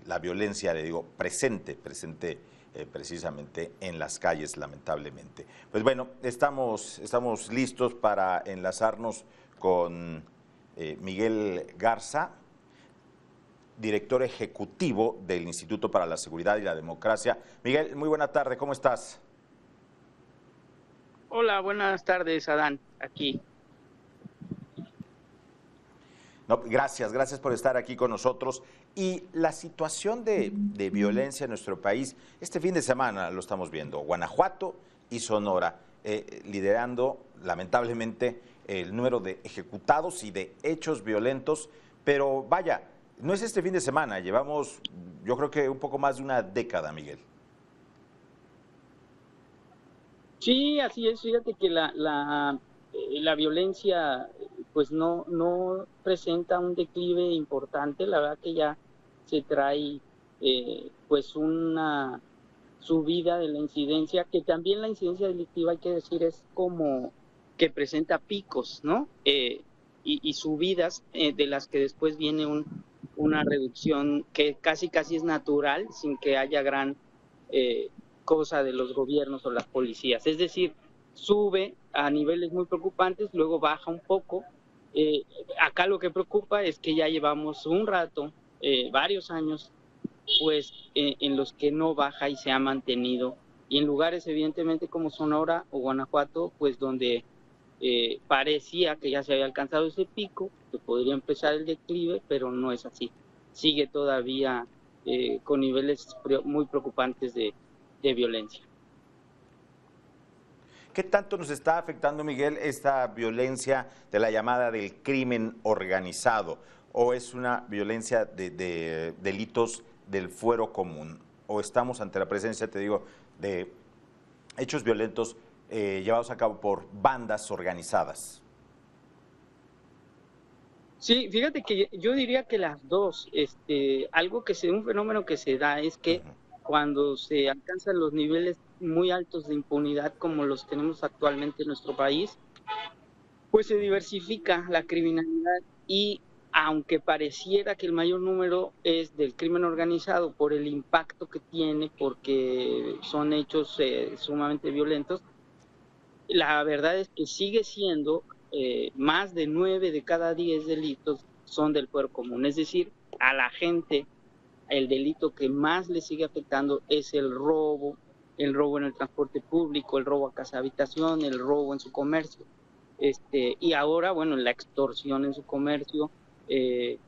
la violencia, le digo, presente precisamente en las calles, lamentablemente. Pues bueno, estamos listos para enlazarnos con Miguel Garza, director ejecutivo del Instituto para la Seguridad y la Democracia. Miguel, muy buena tarde, ¿cómo estás? Hola, buenas tardes, Adán, aquí. No, gracias por estar aquí con nosotros. Y la situación de violencia en nuestro país, este fin de semana lo estamos viendo, Guanajuato y Sonora, liderando lamentablemente el número de ejecutados y de hechos violentos, pero vaya, no es este fin de semana, llevamos yo creo que un poco más de una década, Miguel. Sí, así es, fíjate que la violencia pues no presenta un declive importante, la verdad que ya se trae pues una subida de la incidencia, que también la incidencia delictiva, hay que decir, es como que presenta picos, ¿no? Y subidas de las que después viene una reducción que casi es natural, sin que haya gran eh, cosa de los gobiernos o las policías. Es decir, sube a niveles muy preocupantes, luego baja un poco. Acá lo que preocupa es que ya llevamos un rato, varios años, pues en los que no baja y se ha mantenido. Y en lugares evidentemente como Sonora o Guanajuato, pues donde parecía que ya se había alcanzado ese pico, que podría empezar el declive, pero no es así. Sigue todavía con niveles muy preocupantes de violencia. ¿Qué tanto nos está afectando, Miguel, esta violencia de la llamada del crimen organizado? ¿O es una violencia de delitos del fuero común? ¿O estamos ante la presencia, te digo, de hechos violentos llevados a cabo por bandas organizadas? Sí, fíjate que yo diría que las dos. Un fenómeno que se da es que cuando se alcanzan los niveles muy altos de impunidad como los tenemos actualmente en nuestro país, pues se diversifica la criminalidad y aunque pareciera que el mayor número es del crimen organizado por el impacto que tiene, porque son hechos sumamente violentos, la verdad es que sigue siendo más de 9 de cada 10 delitos son del fuero común. Es decir, a la gente el delito que más le sigue afectando es el robo en el transporte público, el robo a casa habitación, el robo en su comercio. Y ahora, bueno, la extorsión en su comercio, ¿Sí?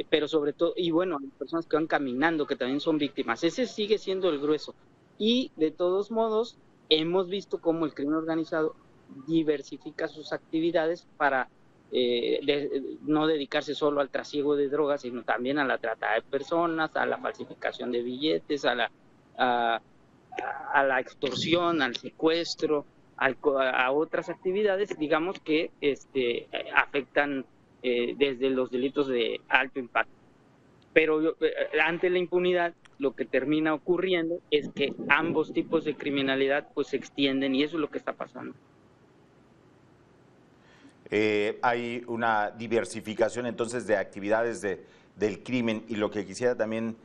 pero sobre todo, y bueno, las personas que van caminando, que también son víctimas, ese sigue siendo el grueso. Y de todos modos, hemos visto cómo el crimen organizado diversifica sus actividades para no dedicarse solo al trasiego de drogas, sino también a la trata de personas, a la falsificación de billetes, a, a la extorsión, al secuestro, a otras actividades, digamos, que afectan desde los delitos de alto impacto. Pero ante la impunidad, lo que termina ocurriendo es que ambos tipos de criminalidad pues se extienden, y eso es lo que está pasando. Hay una diversificación entonces de actividades del crimen, y lo que quisiera también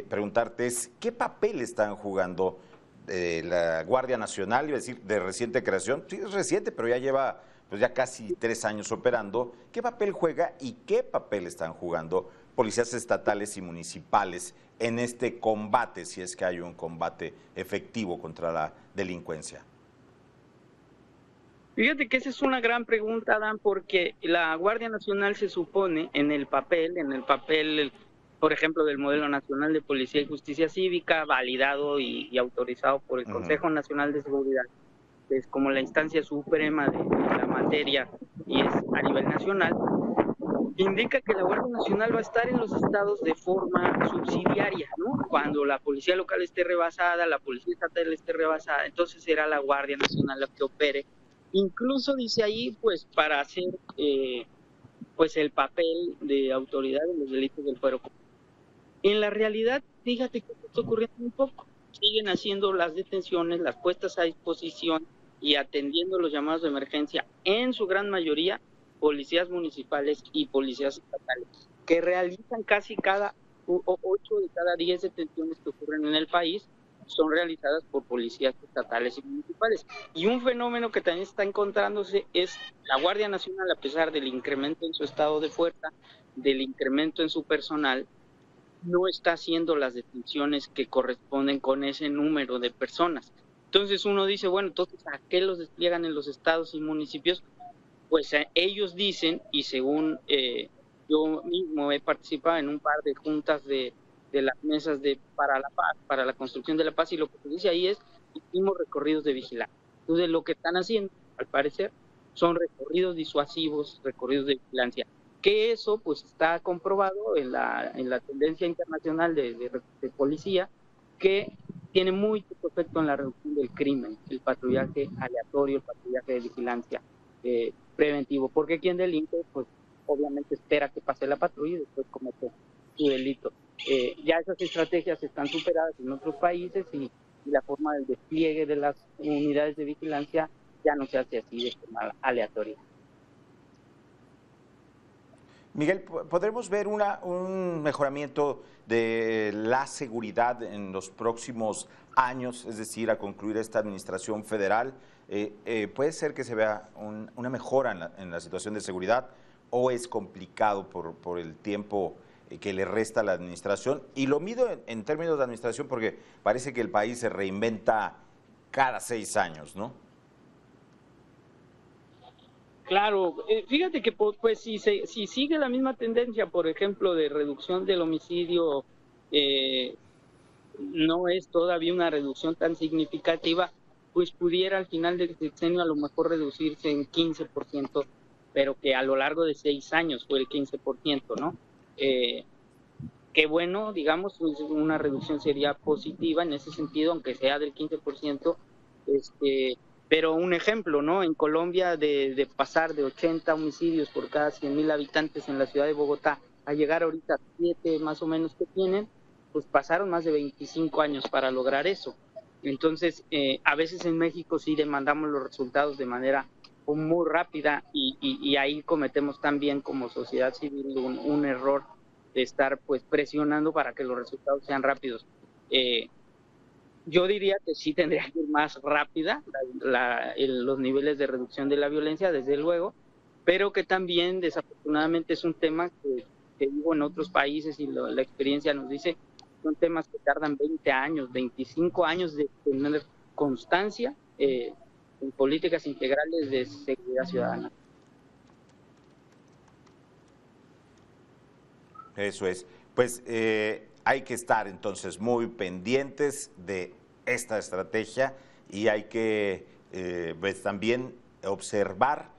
preguntarte es ¿qué papel están jugando la Guardia Nacional? Iba a decir de reciente creación, sí es reciente, pero ya lleva pues ya casi 3 años operando. ¿Qué papel juega y qué papel están jugando policías estatales y municipales en este combate, si es que hay un combate efectivo contra la delincuencia? Fíjate que esa es una gran pregunta, Adán, porque la Guardia Nacional se supone en el papel, por ejemplo, del Modelo Nacional de Policía y Justicia Cívica, validado y autorizado por el Consejo Nacional de Seguridad, que es como la instancia suprema de la materia y es a nivel nacional, indica que la Guardia Nacional va a estar en los estados de forma subsidiaria, ¿no? Cuando la policía local esté rebasada, la policía estatal esté rebasada, entonces será la Guardia Nacional la que opere. Incluso dice ahí, pues, para hacer pues el papel de autoridad en los delitos del fuero común. En la realidad, fíjate que está ocurriendo muy poco. Siguen haciendo las detenciones, las puestas a disposición y atendiendo los llamados de emergencia, en su gran mayoría, policías municipales y policías estatales, que realizan casi cada 8 de cada 10 detenciones que ocurren en el país son realizadas por policías estatales y municipales. Y un fenómeno que también está encontrándose es la Guardia Nacional, a pesar del incremento en su estado de fuerza, del incremento en su personal, no está haciendo las detenciones que corresponden con ese número de personas. Entonces uno dice, bueno, entonces ¿a qué los despliegan en los estados y municipios? Pues ellos dicen, y según yo mismo he participado en un par de juntas de las mesas para la paz, para la construcción de la paz, y lo que se dice ahí es, hicimos recorridos de vigilancia. Entonces lo que están haciendo, al parecer, son recorridos disuasivos, recorridos de vigilancia. Que eso pues está comprobado en la tendencia internacional de policía, que tiene muy poco efecto en la reducción del crimen, el patrullaje aleatorio, el patrullaje de vigilancia preventivo, porque quien delinque, pues obviamente espera que pase la patrulla y después comete su delito. Ya esas estrategias están superadas en otros países y la forma del despliegue de las unidades de vigilancia ya no se hace así de forma aleatoria. Miguel, ¿podremos ver un mejoramiento de la seguridad en los próximos años, es decir, a concluir esta administración federal? ¿Puede ser que se vea una mejora en la situación de seguridad o es complicado por el tiempo que le resta a la administración? Y lo mido en términos de administración porque parece que el país se reinventa cada 6 años, ¿no? Claro, fíjate que pues si sigue la misma tendencia, por ejemplo, de reducción del homicidio, no es todavía una reducción tan significativa, pues pudiera al final del sexenio a lo mejor reducirse en 15%, pero que a lo largo de 6 años fue el 15%, ¿no? Qué bueno, digamos, pues una reducción sería positiva en ese sentido, aunque sea del 15%, pero un ejemplo, ¿no? En Colombia de pasar de 80 homicidios por cada 100,000 habitantes en la ciudad de Bogotá a llegar ahorita a 7 más o menos que tienen, pues pasaron más de 25 años para lograr eso. Entonces, a veces en México sí demandamos los resultados de manera muy rápida y ahí cometemos también como sociedad civil un error de estar pues presionando para que los resultados sean rápidos. Yo diría que sí tendría que ir más rápida los niveles de reducción de la violencia, desde luego, pero que también desafortunadamente es un tema que vivo en otros países y la experiencia nos dice, son temas que tardan 20 años, 25 años de tener constancia en políticas integrales de seguridad ciudadana. Eso es. Pues hay que estar entonces muy pendientes de esta estrategia y hay que pues, también observar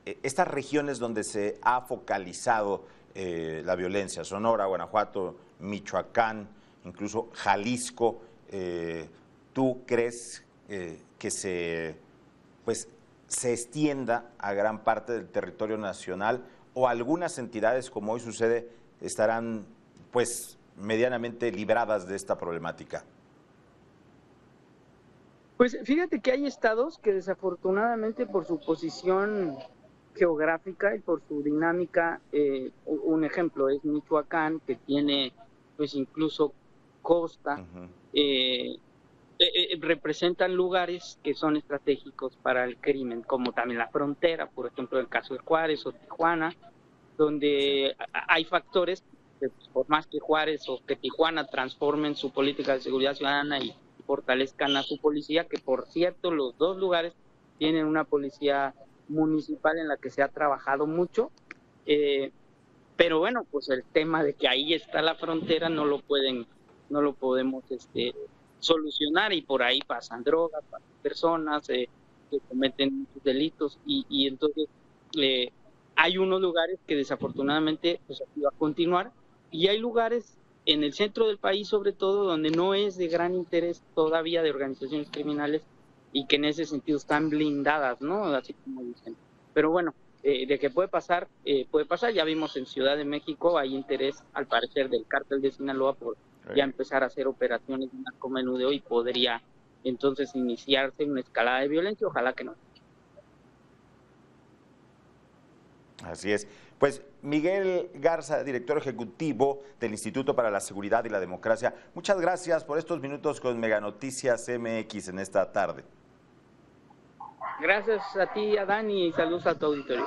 estas regiones donde se ha focalizado la violencia, Sonora, Guanajuato, Michoacán, incluso Jalisco. ¿Tú crees que pues, se extienda a gran parte del territorio nacional o algunas entidades, como hoy sucede, estarán pues medianamente libradas de esta problemática? Pues fíjate que hay estados que desafortunadamente por su posición geográfica y por su dinámica, un ejemplo es Michoacán, que tiene pues incluso costa, representan lugares que son estratégicos para el crimen, como también la frontera, por ejemplo el caso de Juárez o Tijuana, donde hay factores que, por más que Juárez o que Tijuana transformen su política de seguridad ciudadana y fortalezcan a su policía, que por cierto los dos lugares tienen una policía municipal en la que se ha trabajado mucho, pero bueno, pues el tema de que ahí está la frontera no lo podemos solucionar y por ahí pasan drogas, pasan personas que cometen delitos y entonces hay unos lugares que desafortunadamente pues así va a continuar y hay lugares en el centro del país sobre todo donde no es de gran interés todavía de organizaciones criminales y que en ese sentido están blindadas, ¿no? Así como dicen. Pero bueno, de que puede pasar, puede pasar. Ya vimos en Ciudad de México hay interés al parecer del cártel de Sinaloa por ya empezar a hacer operaciones de narcomenudeo y podría entonces iniciarse una escalada de violencia, ojalá que no. Así es. Pues Miguel Garza, director ejecutivo del Instituto para la Seguridad y la Democracia, muchas gracias por estos minutos con Mega Noticias MX en esta tarde. Gracias a ti, a Dani, y saludos a tu auditorio.